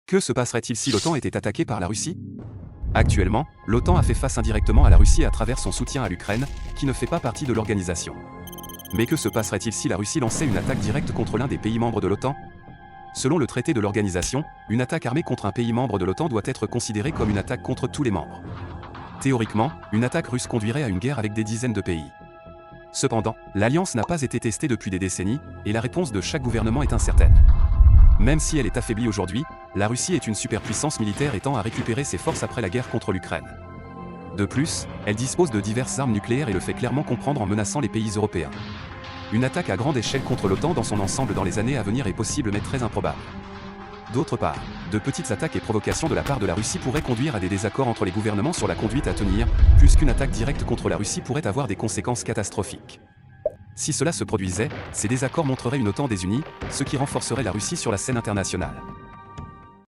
Que se passerait-il si l'OTAN était attaquée par la Russie? Actuellement, l'OTAN a fait face indirectement à la Russie à travers son soutien à l'Ukraine, qui ne fait pas partie de l'organisation. Mais que se passerait-il si la Russie lançait une attaque directe contre l'un des pays membres de l'OTAN? Selon le traité de l'organisation, une attaque armée contre un pays membre de l'OTAN doit être considérée comme une attaque contre tous les membres. Théoriquement, une attaque russe conduirait à une guerre avec des dizaines de pays. Cependant, l'alliance n'a pas été testée depuis des décennies, et la réponse de chaque gouvernement est incertaine. Même si elle est affaiblie aujourd'hui, la Russie est une superpuissance militaire et tend à récupérer ses forces après la guerre contre l'Ukraine. De plus, elle dispose de diverses armes nucléaires et le fait clairement comprendre en menaçant les pays européens. Une attaque à grande échelle contre l'OTAN dans son ensemble dans les années à venir est possible mais très improbable. D'autre part, de petites attaques et provocations de la part de la Russie pourraient conduire à des désaccords entre les gouvernements sur la conduite à tenir, puisqu'une attaque directe contre la Russie pourrait avoir des conséquences catastrophiques. Si cela se produisait, ces désaccords montreraient une OTAN désunie, ce qui renforcerait la Russie sur la scène internationale.